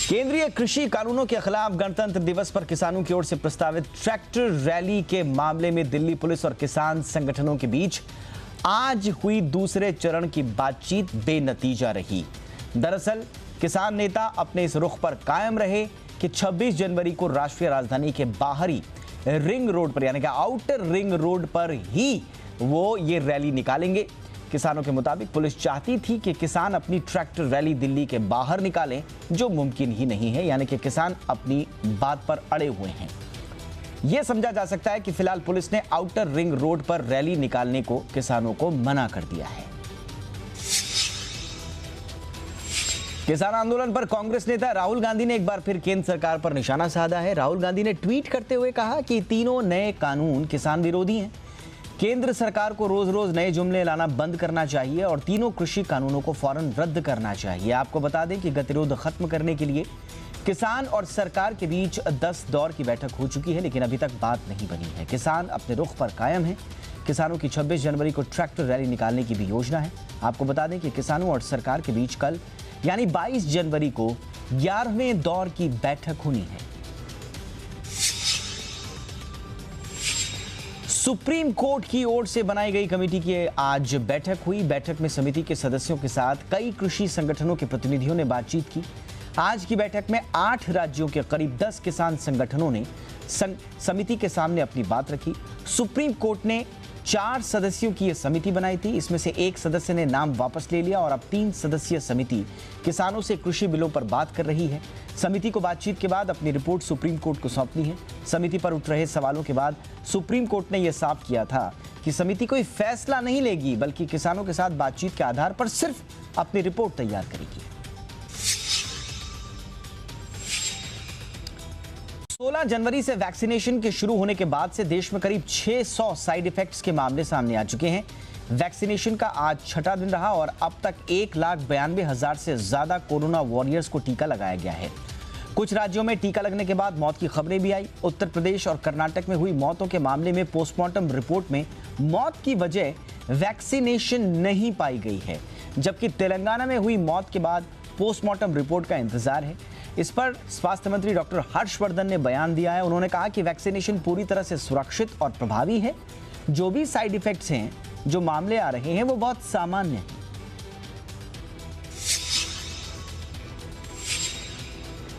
केंद्रीय कृषि कानूनों के खिलाफ गणतंत्र दिवस पर किसानों की ओर से प्रस्तावित ट्रैक्टर रैली के मामले में दिल्ली पुलिस और किसान संगठनों के बीच आज हुई दूसरे चरण की बातचीत बेनतीजा रही। दरअसल किसान नेता अपने इस रुख पर कायम रहे कि 26 जनवरी को राष्ट्रीय राजधानी के बाहरी रिंग रोड पर यानी कि आउटर रिंग रोड पर ही वो ये रैली निकालेंगे। किसानों के मुताबिक पुलिस चाहती थी कि किसान अपनी ट्रैक्टर रैली दिल्ली के बाहर निकालें, जो मुमकिन ही नहीं है, यानी कि किसान अपनी बात पर अड़े हुए हैं। यह समझा जा सकता है कि फिलहाल पुलिस ने आउटर रिंग रोड पर रैली निकालने को किसानों को मना कर दिया है। किसान आंदोलन पर कांग्रेस नेता राहुल गांधी ने एक बार फिर केंद्र सरकार पर निशाना साधा है। राहुल गांधी ने ट्वीट करते हुए कहा कि तीनों नए कानून किसान विरोधी हैं। केंद्र सरकार को रोज रोज नए जुमले लाना बंद करना चाहिए और तीनों कृषि कानूनों को फौरन रद्द करना चाहिए। आपको बता दें कि गतिरोध खत्म करने के लिए किसान और सरकार के बीच 10 दौर की बैठक हो चुकी है, लेकिन अभी तक बात नहीं बनी है। किसान अपने रुख पर कायम है। किसानों की 26 जनवरी को ट्रैक्टर रैली निकालने की भी योजना है। आपको बता दें कि किसानों और सरकार के बीच कल यानी 22 जनवरी को 11वें दौर की बैठक होनी है। सुप्रीम कोर्ट की ओर से बनाई गई कमेटी की आज बैठक हुई। बैठक में समिति के सदस्यों के साथ कई कृषि संगठनों के प्रतिनिधियों ने बातचीत की। आज की बैठक में 8 राज्यों के करीब 10 किसान संगठनों ने समिति के सामने अपनी बात रखी। सुप्रीम कोर्ट ने 4 सदस्यों की यह समिति बनाई थी। इसमें से एक सदस्य ने नाम वापस ले लिया और अब 3 सदस्यीय समिति किसानों से कृषि बिलों पर बात कर रही है। समिति को बातचीत के बाद अपनी रिपोर्ट सुप्रीम कोर्ट को सौंपनी है। समिति पर उठ रहे सवालों के बाद सुप्रीम कोर्ट ने यह साफ किया था कि समिति कोई फैसला नहीं लेगी, बल्कि किसानों के साथ बातचीत के आधार पर सिर्फ अपनी रिपोर्ट तैयार करेगी। 16 जनवरी से वैक्सीनेशन के शुरू होने के बाद से देश में करीब 600 साइड इफेक्ट्स के मामले सामने आ चुके हैं। वैक्सीनेशन का आज 6वां दिन रहा और अब तक 1,92,000 से ज्यादा कोरोना वॉरियर्स को टीका लगाया गया है। कुछ राज्यों में टीका लगने के बाद मौत की खबरें भी आई। उत्तर प्रदेश और कर्नाटक में हुई मौतों के मामले में पोस्टमार्टम रिपोर्ट में मौत की वजह वैक्सीनेशन नहीं पाई गई है, जबकि तेलंगाना में हुई मौत के बाद पोस्टमार्टम रिपोर्ट का इंतजार है। इस पर स्वास्थ्य मंत्री डॉक्टर हर्षवर्धन ने बयान दिया है। उन्होंने कहा कि वैक्सीनेशन पूरी तरह से सुरक्षित और प्रभावी है। जो भी साइड इफेक्ट्स हैं, जो मामले आ रहे हैं, वो बहुत सामान्य हैं।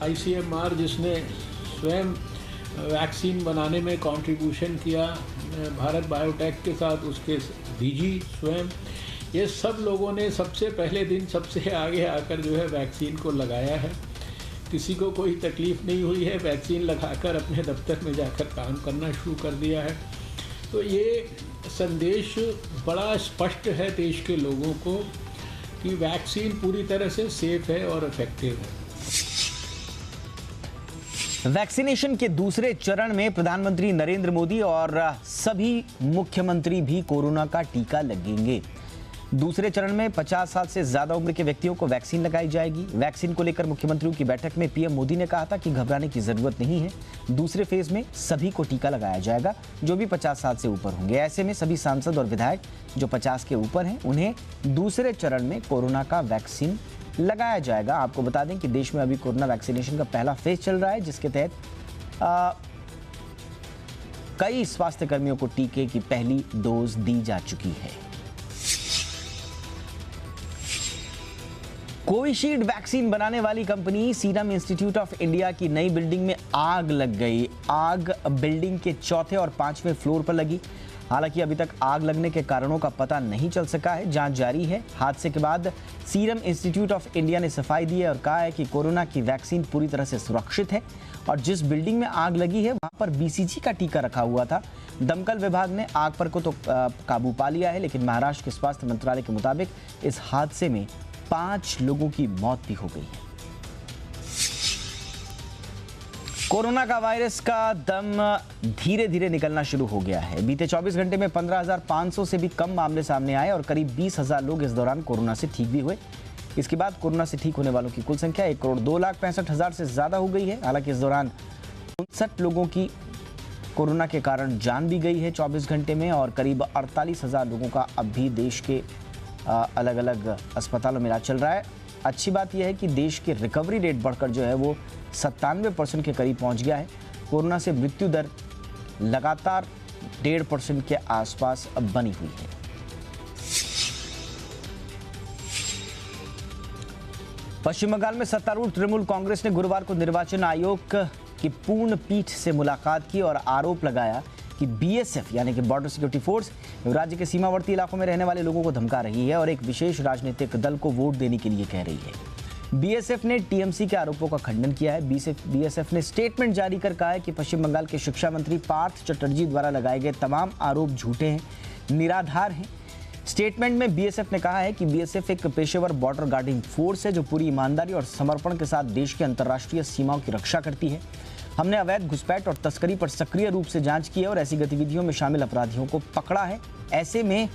ICMR जिसने स्वयं वैक्सीन बनाने में कंट्रीब्यूशन किया, भारत बायोटेक के साथ उसके डीजी स्वयं, ये सब लोगों ने सबसे पहले दिन सबसे आगे आकर जो है वैक्सीन को लगाया है। किसी को कोई तकलीफ नहीं हुई है, वैक्सीन लगाकर अपने दफ्तर में जाकर काम करना शुरू कर दिया है। तो ये संदेश बड़ा स्पष्ट है देश के लोगों को कि वैक्सीन पूरी तरह से सेफ है और इफेक्टिव है। वैक्सीनेशन के दूसरे चरण में प्रधानमंत्री नरेंद्र मोदी और सभी मुख्यमंत्री भी कोरोना का टीका लगेंगे। दूसरे चरण में 50 साल से ज्यादा उम्र के व्यक्तियों को वैक्सीन लगाई जाएगी। वैक्सीन को लेकर मुख्यमंत्रियों की बैठक में पीएम मोदी ने कहा था कि घबराने की जरूरत नहीं है। दूसरे फेज में सभी को टीका लगाया जाएगा जो भी 50 साल से ऊपर होंगे। ऐसे में सभी सांसद और विधायक जो 50 के ऊपर हैं, उन्हें दूसरे चरण में कोरोना का वैक्सीन लगाया जाएगा। आपको बता दें कि देश में अभी कोरोना वैक्सीनेशन का पहला फेज चल रहा है, जिसके तहत कई स्वास्थ्य कर्मियों को टीके की पहली डोज दी जा चुकी है। कोविशील्ड वैक्सीन बनाने वाली company serum institute of India की नई बिल्डिंग में आग लग गई। आग बिल्डिंग के 4थे और 5वें फ्लोर पर लगी। हालांकि अभी तक आग लगने के कारणों का पता नहीं चल सका है। जांच जारी है। हादसे के बाद सीरम इंस्टीट्यूट ऑफ इंडिया ने सफाई दी है और कहा है कि कोरोना की वैक्सीन पूरी तरह से सुरक्षित है और जिस बिल्डिंग में आग लगी है वहां पर BCG का टीका रखा हुआ था। दमकल विभाग ने आग पर को तो काबू पा लिया है, लेकिन महाराष्ट्र के स्वास्थ्य मंत्रालय के मुताबिक इस हादसे में 5 लोगों की मौत भी हो गई है। कोरोना का वायरस का दम धीरे धीरे निकलना शुरू हो गया है। बीते 24 घंटे में 15,500 से भी कम मामले सामने आए और करीब 20,000 लोग इस दौरान कोरोना से ठीक भी हुए। इसके बाद कोरोना से ठीक होने वालों की कुल संख्या 1,02,65,000 से ज्यादा हो गई है। हालांकि इस दौरान 59 लोगों की कोरोना के कारण जान भी गई है 24 घंटे में और करीब 48,000 लोगों का अब भी देश के अलग अलग अस्पतालों में इलाज चल रहा है। अच्छी बात यह है कि देश के रिकवरी रेट बढ़कर जो है वो 97% के करीब पहुंच गया है। कोरोना से मृत्यु दर लगातार 1.5% के आसपास अब बनी हुई है। पश्चिम बंगाल में सत्तारूढ़ तृणमूल कांग्रेस ने गुरुवार को निर्वाचन आयोग की पूर्ण पीठ से मुलाकात की और आरोप लगाया कि बीएसएफ यानी कि बॉर्डर सिक्योरिटी फोर्स राज्य के सीमावर्ती इलाकों में रहने वाले लोगों को धमका रही है और एक विशेष राजनीतिक दल को वोट देने के लिए कह रही है। बीएसएफ ने टीएमसी के आरोपों का खंडन किया है। बीएसएफ ने स्टेटमेंट जारी कर कहा है कि पश्चिम बंगाल के शिक्षा मंत्री पार्थ चटर्जी द्वारा लगाए गए तमाम आरोप झूठे हैं, निराधार हैं। स्टेटमेंट में बीएसएफ ने कहा है कि बीएसएफ एक पेशेवर बॉर्डर गार्डिंग फोर्स है जो पूरी ईमानदारी और समर्पण के साथ देश की अंतर्राष्ट्रीय सीमाओं की रक्षा करती है। हमने अवैध घुसपैठ और तस्करी पर सक्रिय रूप से जांच की है और ऐसी गतिविधियों में शामिल अपराधियों को पकड़ा है। ऐसे में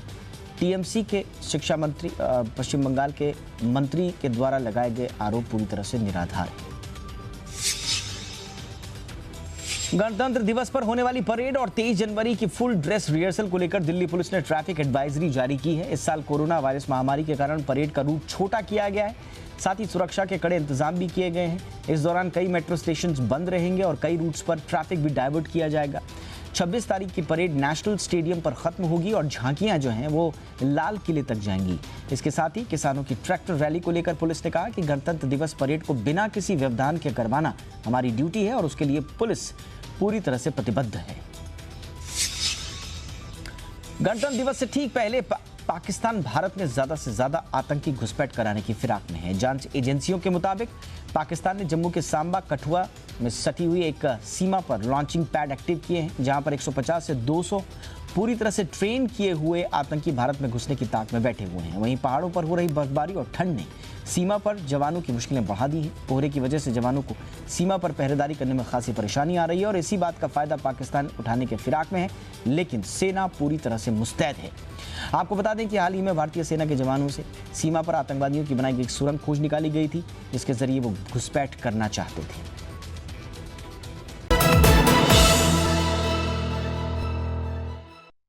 टीएमसी के शिक्षा मंत्री पश्चिम बंगाल के मंत्री के द्वारा लगाए गए आरोप पूरी तरह से निराधार है। गणतंत्र दिवस पर होने वाली परेड और 23 जनवरी की फुल ड्रेस रिहर्सल को लेकर दिल्ली पुलिस ने ट्रैफिक एडवाइजरी जारी की है। इस साल कोरोना वायरस महामारी के कारण परेड का रूट छोटा किया गया है, साथ ही सुरक्षा के कड़े इंतजाम भी किए गए हैं। इस दौरान कई मेट्रो स्टेशन बंद रहेंगे और कई रूट्स पर ट्रैफिक भी डाइवर्ट किया जाएगा। 26 तारीख की परेड नेशनल स्टेडियम पर खत्म होगी और झांकियां जो हैं वो लाल किले तक जाएंगी। इसके साथ ही किसानों की ट्रैक्टर रैली को लेकर पुलिस ने कहा कि गणतंत्र दिवस परेड को बिना किसी व्यवधान के करवाना हमारी ड्यूटी है और उसके लिए पुलिस पूरी तरह से प्रतिबद्ध है। गणतंत्र दिवस से ठीक पहले पाकिस्तान भारत में ज्यादा से ज्यादा आतंकी घुसपैठ कराने की फिराक में है। जांच एजेंसियों के मुताबिक पाकिस्तान ने जम्मू के सांबा कठुआ में सटी हुई एक सीमा पर लॉन्चिंग पैड एक्टिव किए हैं, जहां पर 150 से 200 पूरी तरह से ट्रेन किए हुए आतंकी भारत में घुसने की ताक में बैठे हुए हैं। वहीं पहाड़ों पर हो रही बर्फबारी और ठंड ने सीमा पर जवानों की मुश्किलें बढ़ा दी हैं। कोहरे की वजह से जवानों को सीमा पर पहरेदारी करने में खासी परेशानी आ रही है और इसी बात का फायदा पाकिस्तान उठाने के फिराक में है, लेकिन सेना पूरी तरह से मुस्तैद है। आपको बता दें कि हाल ही में भारतीय सेना के जवानों से सीमा पर आतंकवादियों की बनाई गई सुरंग खोज निकाली गई थी, जिसके जरिए वो घुसपैठ करना चाहते थे।